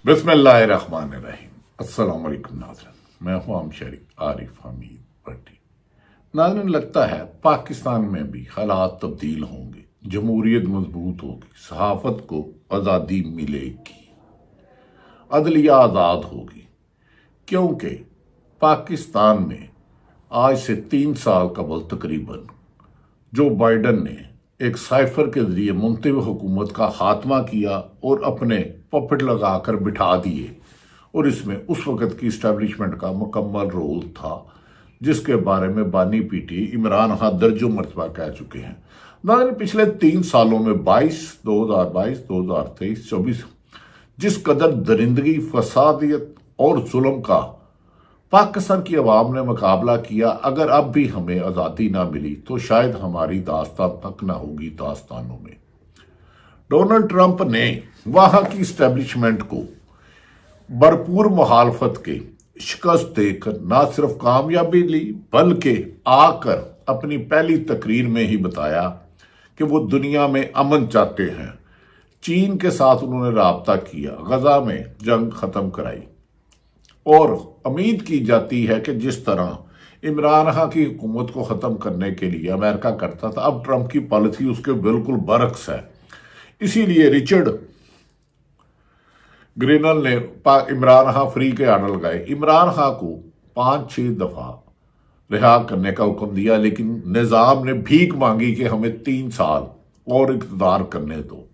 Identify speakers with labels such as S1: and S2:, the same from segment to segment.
S1: بسم اللہ الرحمن الرحیم۔ السلام علیکم ناظرین، میں ہوں امشری عارف حمید بٹی۔ ناظرین، لگتا ہے پاکستان میں بھی حالات تبدیل ہوں گے، جمہوریت مضبوط ہوگی، صحافت کو آزادی ملے گی، عدلیہ آزاد ہوگی، کیونکہ پاکستان میں آج سے 3 سال قبل تقریباً جو بائیڈن نے ایک سائفر کے ذریعے منتخب حکومت کا خاتمہ کیا اور اپنے پپٹ لگا کر بٹھا دیے، اور اس میں اس وقت کی اسٹیبلشمنٹ کا مکمل رول تھا، جس کے بارے میں بانی پی ٹی عمران خان درجوں مرتبہ کہہ چکے ہیں۔ ناظرین، پچھلے 3 سالوں میں 2022، 2023، 2024 جس قدر درندگی، فسادیت اور ظلم کا پاکستان کی عوام نے مقابلہ کیا، اگر اب بھی ہمیں آزادی نہ ملی تو شاید ہماری داستان تک نہ ہوگی داستانوں میں۔ ڈونلڈ ٹرمپ نے وہاں کی اسٹیبلشمنٹ کو بھرپور مخالفت کے شکست دے کر نہ صرف کامیابی لی، بلکہ آ کر اپنی پہلی تقریر میں ہی بتایا کہ وہ دنیا میں امن چاہتے ہیں۔ چین کے ساتھ انہوں نے رابطہ کیا، غزہ میں جنگ ختم کرائی، اور امید کی جاتی ہے کہ جس طرح عمران خان کی حکومت کو ختم کرنے کے لیے امریکہ کرتا تھا، اب ٹرمپ کی پالیسی اس کے بالکل برعکس ہے۔ اسی لیے رچرڈ گرینل نے عمران خان فری کے آرڈر لگائے، عمران خان کو 5-6 دفعہ رہا کرنے کا حکم دیا، لیکن نظام نے بھیک مانگی کہ ہمیں 3 سال اور اقتدار کرنے دو۔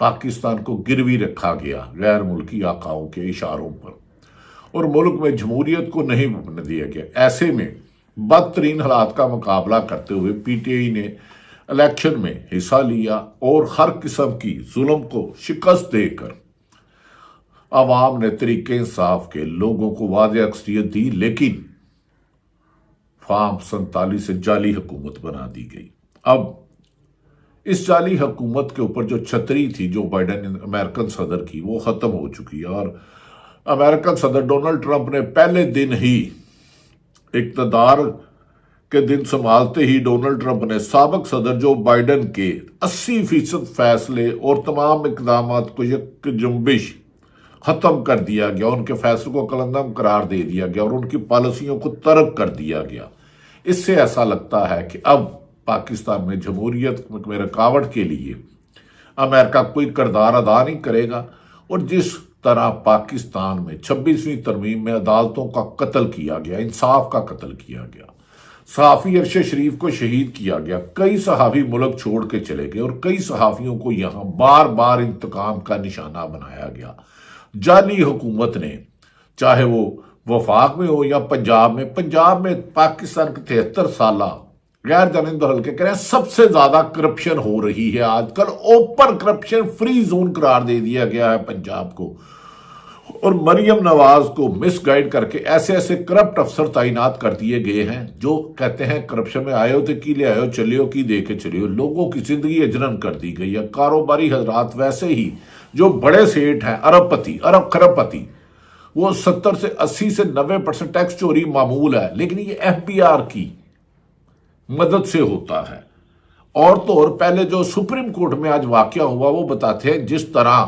S1: پاکستان کو گروی رکھا گیا غیر ملکی آقاؤں کے اشاروں پر، اور ملک میں جمہوریت کو نہیں بننے دیا گیا۔ ایسے میں بدترین حالات کا مقابلہ کرتے ہوئے پی ٹی آئی نے الیکشن میں حصہ لیا اور ہر قسم کی ظلم کو شکست دے کر عوام نے طریقے انصاف کے لوگوں کو واضح اکثریت دی، لیکن فارم 47 سے جعلی حکومت بنا دی گئی۔ اب اس جعلی حکومت کے اوپر جو چھتری تھی جو بائیڈن امریکن صدر کی، وہ ختم ہو چکی ہے، اور امریکن صدر ڈونلڈ ٹرمپ نے پہلے دن ہی اقتدار کے دن سنبھالتے ہی ڈونلڈ ٹرمپ نے سابق صدر جو بائیڈن کے 80% فیصلے اور تمام اقدامات کو یک جنبش ختم کر دیا گیا، ان کے فیصلوں کو کلندم قرار دے دیا گیا اور ان کی پالیسیوں کو ترک کر دیا گیا۔ اس سے ایسا لگتا ہے کہ اب پاکستان میں جمہوریت میں رکاوٹ کے لیے امریکہ کوئی کردار ادا نہیں کرے گا، اور جس طرح پاکستان میں 26ویں ترمیم میں عدالتوں کا قتل کیا گیا، انصاف کا قتل کیا گیا، صحافی ارشد شریف کو شہید کیا گیا، کئی صحافی ملک چھوڑ کے چلے گئے، اور کئی صحافیوں کو یہاں بار بار انتقام کا نشانہ بنایا گیا۔ جعلی حکومت نے، چاہے وہ وفاق میں ہو یا پنجاب میں پاکستان کے 73 سالہ غیر جانبدار حلقے کہہ رہے ہیں سب سے زیادہ کرپشن ہو رہی ہے آج کل، اوپن کرپشن فری زون قرار دے دیا گیا ہے پنجاب کو، اور مریم نواز کو مس گائیڈ کر کے ایسے کرپٹ افسر تعینات کر دیے گئے ہیں جو کہتے ہیں کرپشن میں آئے ہو تو کی لے آئے ہو، چلے ہو کی دے کے چلے ہو۔ لوگوں کی زندگی اجرن کر دی گئی ہے۔ کاروباری حضرات ویسے ہی جو بڑے سیٹ ہیں، ارب خرب پتی، وہ 70 سے 80 سے 90% ٹیکس چوری معمول ہے، لیکن یہ ایف بی آر کی مدد سے ہوتا ہے۔ اور تو اور پہلے جو سپریم کورٹ میں آج واقعہ ہوا وہ بتاتے ہیں، جس طرح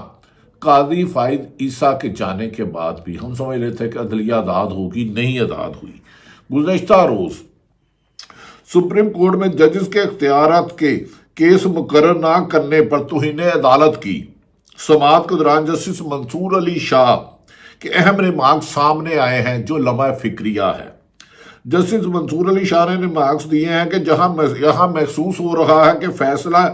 S1: قاضی فائد عیسیٰ کے جانے کے بعد بھی ہم سمجھ رہے تھے کہ عدلیہ آزاد ہوگی، نہیں آزاد ہوئی۔ گزشتہ روز سپریم کورٹ میں ججز کے اختیارات کے کیس مقرر نہ کرنے پر توہین عدالت کی سماعت کے دوران جسٹس منصور علی شاہ کے اہم ریمارکس سامنے آئے ہیں جو لمحہ فکریہ ہے۔ جسٹس منصور علی شاہ نے ریمارکس دیے ہیں کہ یہاں محسوس ہو رہا ہے کہ فیصلہ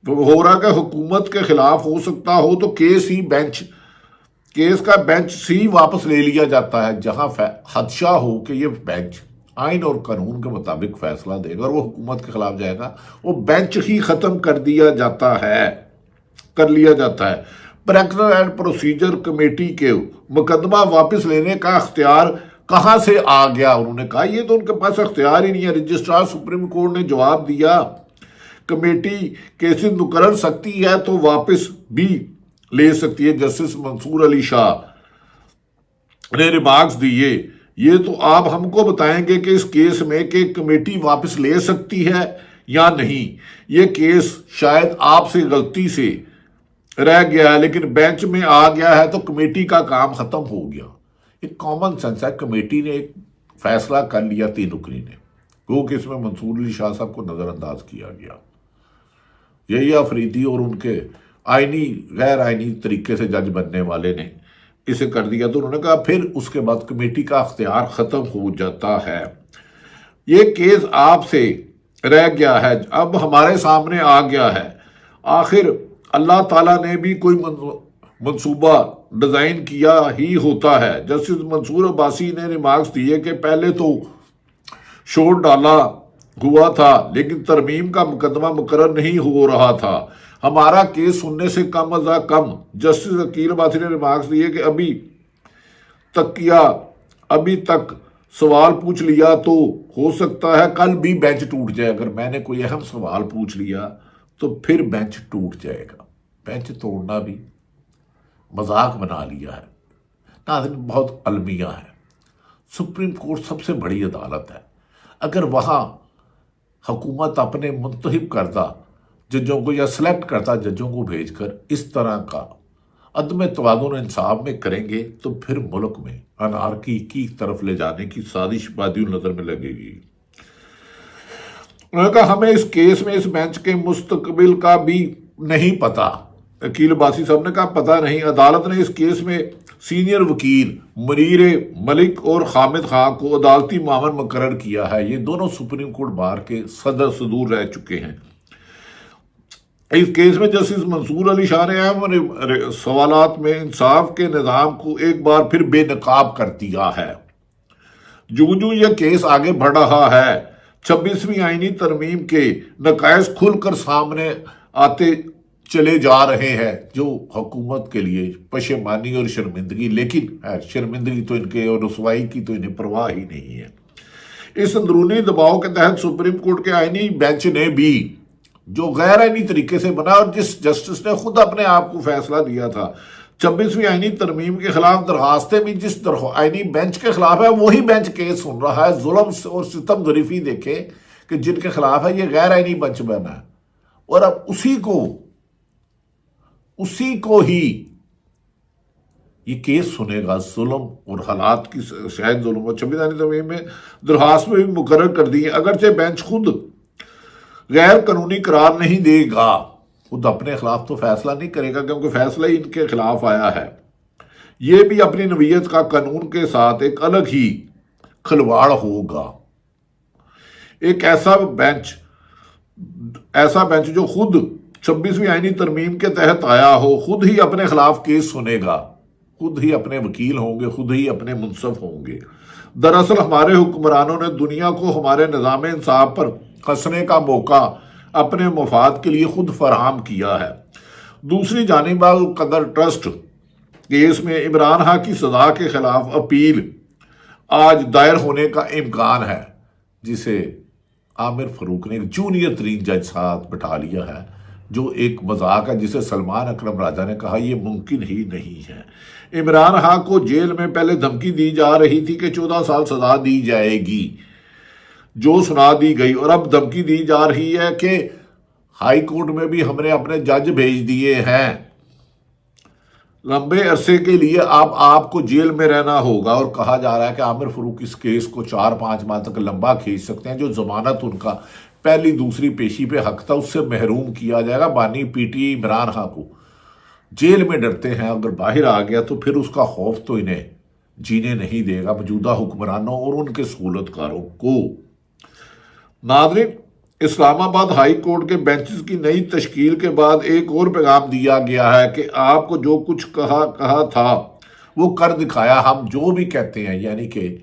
S1: ہو رہا کہ حکومت کے خلاف ہو سکتا ہو تو کیس کا بینچ سی واپس لے لیا جاتا ہے، جہاں خدشہ ہو کہ یہ بینچ آئین اور قانون کے مطابق فیصلہ دے گا اور وہ حکومت کے خلاف جائے گا، وہ بینچ ہی ختم کر لیا جاتا ہے۔ پریکٹس اینڈ پروسیجر کمیٹی کے مقدمہ واپس لینے کا اختیار کہاں سے آ گیا؟ انہوں نے کہا یہ تو ان کے پاس اختیار ہی نہیں ہے۔ رجسٹرار سپریم کورٹ نے جواب دیا، کمیٹی کیسز مقرر سکتی ہے تو واپس بھی لے سکتی ہے۔ جسٹس منصور علی شاہ نے ریمارکس دیے، یہ تو آپ ہم کو بتائیں گے کہ اس کیس میں کہ کمیٹی واپس لے سکتی ہے یا نہیں۔ یہ کیس شاید آپ سے غلطی سے رہ گیا ہے لیکن بینچ میں آ گیا ہے تو کمیٹی کا کام ختم ہو گیا۔ ایک کامن سینس ہے، کمیٹی نے ایک فیصلہ کر لیا 3 رکنی نے، وہ کہ اس میں منصور علی شاہ صاحب کو نظر انداز کیا گیا، یہی آفریدی اور ان کے آئینی غیر آئینی طریقے سے جج بننے والے نے اسے کر دیا۔ تو انہوں نے کہا پھر اس کے بعد کمیٹی کا اختیار ختم ہو جاتا ہے، یہ کیس آپ سے رہ گیا ہے، اب ہمارے سامنے آ گیا ہے۔ آخر اللہ تعالیٰ نے بھی کوئی منصوبہ ڈیزائن کیا ہی ہوتا ہے۔ جسٹس منصور عباسی نے ریمارکس دیے کہ پہلے تو شور ڈالا ہوا تھا لیکن ترمیم کا مقدمہ مقرر نہیں ہو رہا تھا، ہمارا کیس سننے سے کم از کم۔ جسٹس عقیل عباسی نے ریمارکس دیے کہ ابھی تک سوال پوچھ لیا تو ہو سکتا ہے کل بھی بینچ ٹوٹ جائے، اگر میں نے کوئی اہم سوال پوچھ لیا تو پھر بینچ ٹوٹ جائے گا۔ بینچ توڑنا بھی مذاق بنا لیا ہے۔ ناظرین، بہت المیہ ہے، سپریم کورٹ سب سے بڑی عدالت ہے، اگر وہاں حکومت اپنے منتخب کردہ ججوں کو یا سلیکٹ کرتا ججوں کو بھیج کر اس طرح کا عدم توازن انصاف میں کریں گے تو پھر ملک میں انارکی کی طرف لے جانے کی سازش بادی نظر میں لگے گی۔ انہوں نے کہا ہمیں اس کیس میں اس بینچ کے مستقبل کا بھی نہیں پتا۔ عقیل عباسی صاحب نے کہا پتہ نہیں۔ عدالت نے اس کیس میں سینئر وکیل منیر ملک اور حامد خان کو عدالتی معاون مقرر کیا ہے، یہ دونوں سپریم کورٹ بار کے صدور رہ چکے ہیں۔ اس کیس میں جسٹس منصور علی شاہ نے اہم سوالات میں انصاف کے نظام کو ایک بار پھر بے نقاب کر دیا ہے۔ جو یہ کیس آگے بڑھ رہا ہے، 26ویں آئینی ترمیم کے نقائص کھل کر سامنے آتے چلے جا رہے ہیں، جو حکومت کے لیے پشیمانی اور شرمندگی، لیکن شرمندگی تو ان کے اور رسوائی کی تو انہیں پرواہ ہی نہیں ہے۔ اس اندرونی دباؤ کے تحت سپریم کورٹ کے آئینی بینچ نے بھی، جو غیر آئینی طریقے سے بنا اور جس جسٹس نے خود اپنے آپ کو فیصلہ دیا تھا، 26ویں آئینی ترمیم کے خلاف درخواستیں بھی جس آئینی بینچ کے خلاف ہے وہی بینچ کیس سن رہا ہے۔ ظلم اور ستم ظریفی دیکھیں کہ جن کے خلاف ہے یہ غیر آئینی بینچ بنا ہے، اور اب اسی کو ہی یہ کیس سنے گا۔ ظلم اور حالات کی شاید ظلم اور 26ویں آئینی ترمیم میں درخواست میں بھی مقرر کر دی ہے، اگرچہ بینچ خود غیر قانونی قرار نہیں دے گا، خود اپنے خلاف تو فیصلہ نہیں کرے گا کیونکہ فیصلہ ہی ان کے خلاف آیا ہے۔ یہ بھی اپنی نوعیت کا قانون کے ساتھ ایک الگ ہی کھلواڑ ہوگا۔ ایک ایسا بینچ جو خود 26ویں آئینی ترمیم کے تحت آیا ہو، خود ہی اپنے خلاف کیس سنے گا، خود ہی اپنے وکیل ہوں گے، خود ہی اپنے منصف ہوں گے۔ دراصل ہمارے حکمرانوں نے دنیا کو ہمارے نظام انصاف پر ہنسنے کا موقع اپنے مفاد کے لیے خود فراہم کیا ہے۔ دوسری جانب القدر ٹرسٹ کیس میں عمران خان کی سزا کے خلاف اپیل آج دائر ہونے کا امکان ہے، جسے عامر فاروق نے ایک جونیئر ترین جج ساتھ بٹھا لیا ہے، جو ایک مذاق ہے جسے سلمان اکرم راجہ نے کہا یہ ممکن ہی نہیں ہے۔ عمران خان کو جیل میں پہلے دھمکی دی جا رہی تھی کہ 14 سال سزا دی جائے گی، جو سنا دی گئی، اور اب دھمکی دی جا رہی ہے کہ ہائی کورٹ میں بھی ہم نے اپنے جج بھیج دیے ہیں، لمبے عرصے کے لیے اب آپ کو جیل میں رہنا ہوگا، اور کہا جا رہا ہے کہ عامر فاروق اس کیس کو 4-5 ماہ تک لمبا کھینچ سکتے ہیں۔ جو ضمانت ان کا پہلی دوسری پیشی پہ حق تھا اس سے محروم کیا جائے گا۔ بانی P T I Imran Khan کو جیل میں ڈرتے ہیں، اگر باہر آ گیا تو پھر اس کا خوف تو انہیں جینے نہیں دے گا موجودہ حکمرانوں اور ان کے سہولت کاروں کو۔ ناظرین، اسلام آباد ہائی کورٹ کے بینچز کی نئی تشکیل کے بعد ایک اور پیغام دیا گیا ہے کہ آپ کو جو کچھ کہا تھا وہ کر دکھایا۔ ہم جو بھی کہتے ہیں، یعنی کہ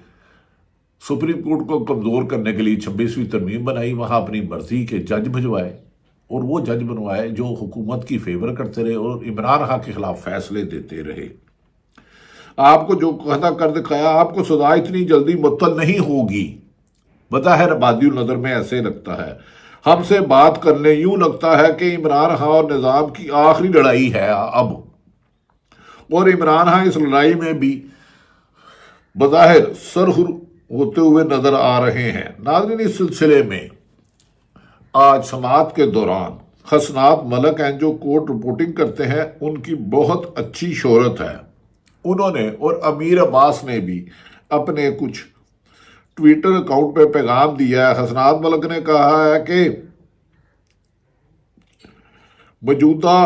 S1: سپریم کورٹ کو کمزور کرنے کے لیے 26ویں ترمیم بنائی، وہاں اپنی مرضی کے جج بھجوائے اور وہ جج بنوائے جو حکومت کی فیور کرتے رہے اور عمران خان کے خلاف فیصلے دیتے رہے۔ آپ کو جو کہا کر دکھایا، آپ کو سزا اتنی جلدی معطل نہیں ہوگی۔ بظاہر بادی النظر میں ایسے لگتا ہے، ہم سے بات کرنے یوں لگتا ہے کہ عمران خان اور نظام کی آخری لڑائی ہے اب، اور عمران خان اس لڑائی میں بھی بظاہر سرخر ہوتے ہوئے نظر آ رہے ہیں۔ ناظرین، اس سلسلے میں آج سماعت کے دوران حسنات ملک ہیں جو کورٹ رپورٹنگ کرتے ہیں، ان کی بہت اچھی شہرت ہے۔ انہوں نے اور امیر عباس نے بھی اپنے کچھ ٹویٹر اکاؤنٹ پہ پیغام دیا ہے۔ حسنات ملک نے کہا ہے کہ موجودہ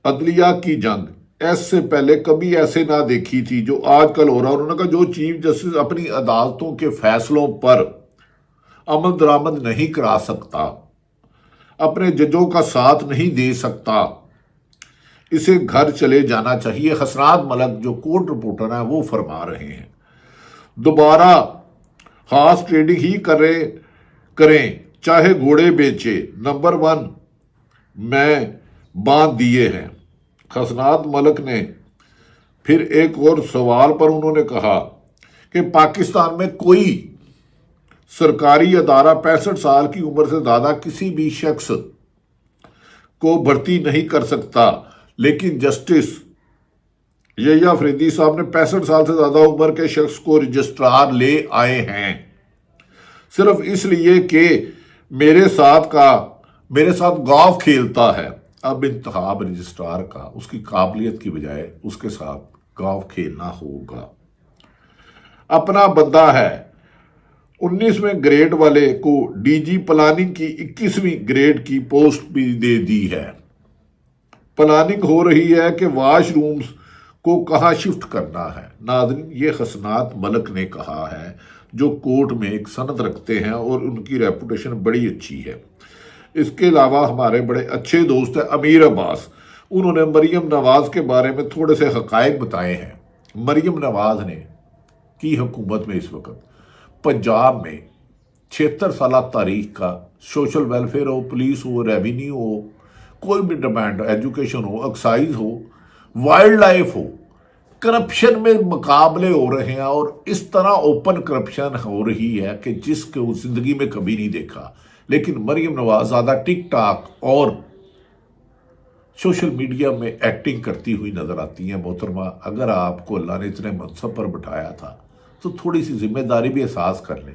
S1: عدلیہ کی جنگ اس سے پہلے کبھی ایسے نہ دیکھی تھی جو آج کل ہو رہا ہے۔ انہوں نے کہا جو چیف جسٹس اپنی عدالتوں کے فیصلوں پر عمل درآمد نہیں کرا سکتا، اپنے ججوں کا ساتھ نہیں دے سکتا، اسے گھر چلے جانا چاہیے۔ حسنات ملک جو کورٹ رپورٹر ہیں وہ فرما رہے ہیں دوبارہ خاص ٹریڈنگ ہی کریں چاہے گھوڑے بیچے، نمبر 1 میں باندھ دیے ہیں۔ حسنات ملک نے پھر ایک اور سوال پر انہوں نے کہا کہ پاکستان میں کوئی سرکاری ادارہ 65 سال کی عمر سے زیادہ کسی بھی شخص کو بھرتی نہیں کر سکتا، لیکن جسٹس یحییٰ فریدی صاحب نے 65 سال سے زیادہ عمر کے شخص کو رجسٹرار لے آئے ہیں، صرف اس لیے کہ میرے ساتھ گولف کھیلتا ہے۔ اب انتخاب رجسٹرار کا اس کی قابلیت کی بجائے اس کے ساتھ گولف کھیلنا ہوگا۔ اپنا بندہ ہے 19ویں گریڈ والے کو ڈی جی پلاننگ کی 21ویں گریڈ کی پوسٹ بھی دے دی ہے۔ پلاننگ ہو رہی ہے کہ واش رومز کو کہاں شفٹ کرنا ہے۔ ناظرین، یہ حسنات ملک نے کہا ہے جو کورٹ میں ایک سند رکھتے ہیں اور ان کی ریپوٹیشن بڑی اچھی ہے۔ اس کے علاوہ ہمارے بڑے اچھے دوست ہیں امیر عباس، انہوں نے مریم نواز کے بارے میں تھوڑے سے حقائق بتائے ہیں۔ مریم نواز نے کی حکومت میں اس وقت پنجاب میں 76 سالہ تاریخ کا سوشل ویلفیئر ہو، پولیس ہو، ریونیو ہو، کوئی بھی ڈیپارٹمنٹ، ایجوکیشن ہو، ایکسائز ہو، وائلڈ لائف ہو، کرپشن میں مقابلے ہو رہے ہیں، اور اس طرح اوپن کرپشن ہو رہی ہے کہ جس کو زندگی میں کبھی نہیں دیکھا۔ لیکن مریم نواز زیادہ ٹک ٹاک اور سوشل میڈیا میں ایکٹنگ کرتی ہوئی نظر آتی ہیں۔ محترمہ، اگر آپ کو اللہ نے اتنے منصب پر بٹھایا تھا تو تھوڑی سی ذمہ داری بھی احساس کر لیں۔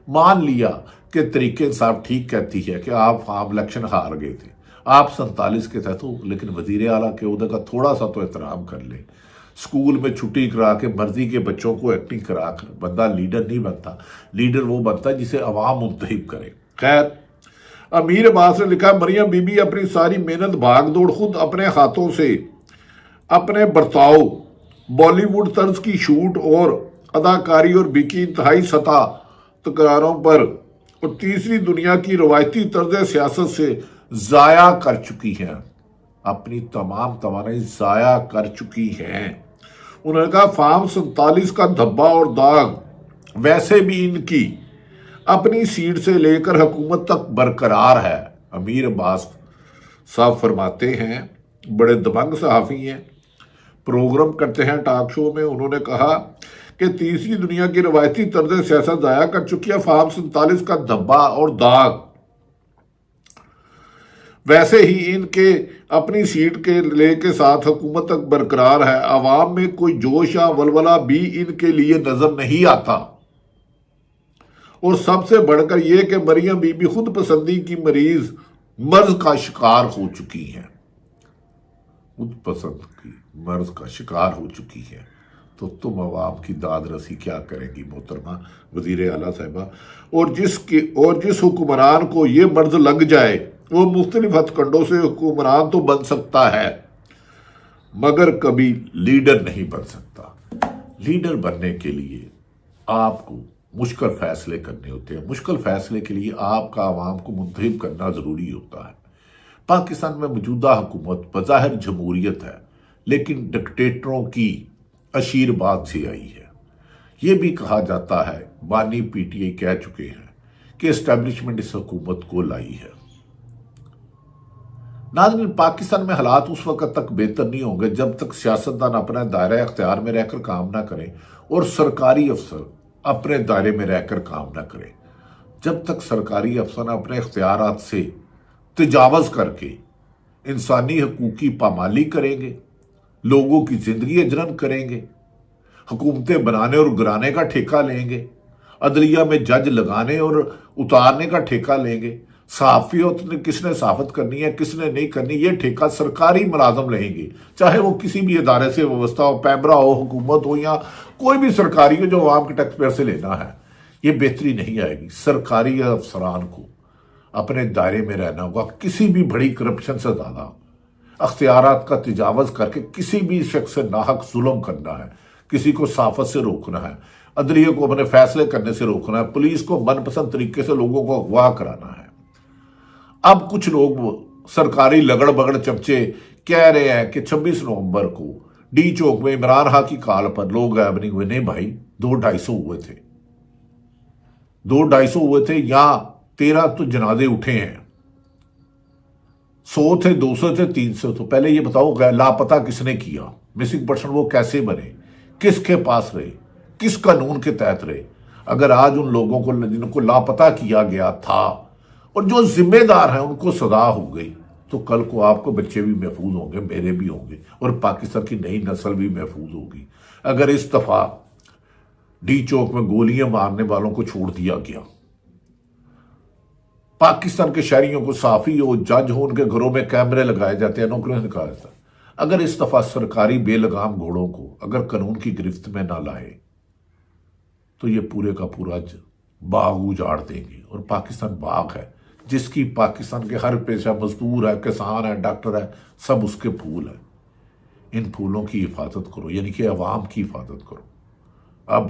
S1: مان لیا کہ طریقہ انصاف ٹھیک کہتی ہے کہ آپ عام الیکشن ہار گئے تھے، آپ 47 کے تھے، تو لیکن وزیر اعلیٰ کے عہدے کا تھوڑا سا تو احترام کر لیں۔ اسکول میں چھٹی کرا کے مرضی کے بچوں کو ایکٹنگ کرا کر بندہ لیڈر نہیں بنتا۔ لیڈر وہ بنتا ہے جسے عوام منتخب کرے۔ خیر، امیر عباس نے لکھا مریم بی بی اپنی ساری محنت بھاگ دوڑ خود اپنے ہاتھوں سے، اپنے برتاؤ، بالی ووڈ طرز کی شوٹ اور اداکاری اور بیکی انتہائی سطح تکراروں پر اور تیسری دنیا کی روایتی طرز سیاست سے ضائع کر چکی ہیں، اپنی تمام توانائی ضائع کر چکی ہیں۔ انہوں نے کہا فارم 47 کا دھبا اور داغ ویسے بھی ان کی اپنی سیٹ سے لے کر حکومت تک برقرار ہے۔ امیر عباس صاحب فرماتے ہیں، بڑے دبنگ صحافی ہیں، پروگرام کرتے ہیں ٹاک شو میں۔ انہوں نے کہا کہ تیسری دنیا کی روایتی طرز سیاست ضائع کر چکی ہے، فارم 47 کا دھبا اور داغ ویسے ہی ان کے اپنی سیٹ کے لے کے ساتھ حکومت تک برقرار ہے۔ عوام میں کوئی جوش یا ولولہ بھی ان کے لیے نظر نہیں آتا، اور سب سے بڑھ کر یہ کہ مریم بی بی خود پسندی کی مرض کا شکار ہو چکی ہیں، خود پسند کی مرض کا شکار ہو چکی ہے، تو تم عوام کی داد رسی کیا کریں گی محترمہ وزیر اعلیٰ صاحبہ؟ اور جس حکمران کو یہ مرض لگ جائے وہ مختلف ہتھ کنڈوں سے حکمران تو بن سکتا ہے مگر کبھی لیڈر نہیں بن سکتا۔ لیڈر بننے کے لیے آپ کو مشکل فیصلے کرنے ہوتے ہیں، مشکل فیصلے کے لیے آپ کا عوام کو منتخب کرنا ضروری ہوتا ہے۔ پاکستان میں موجودہ حکومت بظاہر جمہوریت ہے، لیکن ڈکٹیٹروں کی اشیر باد سے آئی ہے۔ یہ بھی کہا جاتا ہے، بانی پی ٹی آئی کہہ چکے ہیں کہ اسٹیبلشمنٹ اس حکومت کو لائی ہے۔ ناظرین، پاکستان میں حالات اس وقت تک بہتر نہیں ہوں گے جب تک سیاستدان اپنے دائرہ اختیار میں رہ کر کام نہ کریں اور سرکاری افسر اپنے دائرے میں رہ کر کام نہ کریں۔ جب تک سرکاری افسر اپنے اختیارات سے تجاوز کر کے انسانی حقوق کی پامالی کریں گے، لوگوں کی زندگی اجرن کریں گے، حکومتیں بنانے اور گرانے کا ٹھیکہ لیں گے، عدلیہ میں جج لگانے اور اتارنے کا ٹھیکہ لیں گے، صحافیت نے کس نے صحافت کرنی ہے کس نے نہیں کرنی، یہ ٹھیکہ سرکاری ملازم لیں گے، چاہے وہ کسی بھی ادارے سے وابستہ ہو، پیمرا ہو، حکومت ہو، یا کوئی بھی سرکاری ہو جو عوام کے ٹیکس پیئر سے لینا ہے۔ یہ بہتری نہیں آئے گی۔ سرکاری افسران کو اپنے دائرے میں رہنا ہوگا، کسی بھی بڑی کرپشن سے زیادہ اختیارات کا تجاوز کر کے کسی بھی شخص سے ناحق ظلم کرنا ہے، کسی کو صحافت سے روکنا ہے، عدلیہ کو اپنے فیصلے کرنے سے روکنا ہے، پولیس کو من پسند طریقے سے لوگوں کو اغوا کرانا ہے۔ اب کچھ لوگ سرکاری لگڑ بگڑ چمچے کہہ رہے ہیں کہ 26 نومبر کو ڈی چوک میں عمران خان کی کال پر لوگ غائب نہیں ہوئے۔ نہیں بھائی، 200-250 ہوئے تھے، 200-250 ہوئے تھے، یہاں 13 تو جنازے اٹھے ہیں، 100 تھے، 200 تھے، 300 تو پہلے یہ بتاؤ لاپتہ کس نے کیا؟ مسنگ پرسن وہ کیسے بنے، کس کے پاس رہے، کس قانون کے تحت رہے؟ اگر آج ان لوگوں کو جن کو لاپتہ کیا گیا تھا اور جو ذمہ دار ہیں ان کو سزا ہو گئی، تو کل کو آپ کو بچے بھی محفوظ ہوں گے، میرے بھی ہوں گے، اور پاکستان کی نئی نسل بھی محفوظ ہوگی۔ اگر اس دفعہ ڈی چوک میں گولیاں مارنے والوں کو چھوڑ دیا گیا، پاکستان کے شہریوں کو، صحافی ہو، جج ہو، ان کے گھروں میں کیمرے لگائے جاتے ہیں، نوکریوں سے نکالا جاتا ہے، اگر اس دفعہ سرکاری بے لگام گھوڑوں کو اگر قانون کی گرفت میں نہ لائے تو یہ پورے کا پورا باغ اجاڑ دیں گے۔ اور پاکستان باغ ہے جس کی پاکستان کے ہر پیشہ، مزدور ہے، کسان ہے، ڈاکٹر ہے، سب اس کے پھول ہیں۔ ان پھولوں کی حفاظت کرو، یعنی کہ عوام کی حفاظت کرو۔ اب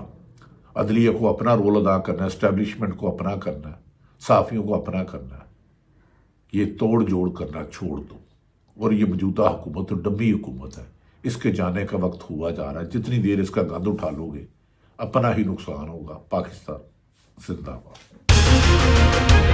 S1: عدلیہ کو اپنا رول ادا کرنا ہے، اسٹیبلشمنٹ کو اپنا کرنا ہے، صحافیوں کو اپنا کرنا ہے۔ یہ توڑ جوڑ کرنا چھوڑ دو، اور یہ موجودہ حکومت تو ڈمی حکومت ہے، اس کے جانے کا وقت ہوا جا رہا ہے۔ جتنی دیر اس کا گند اٹھا لو گے اپنا ہی نقصان ہوگا۔ پاکستان زندہ باد۔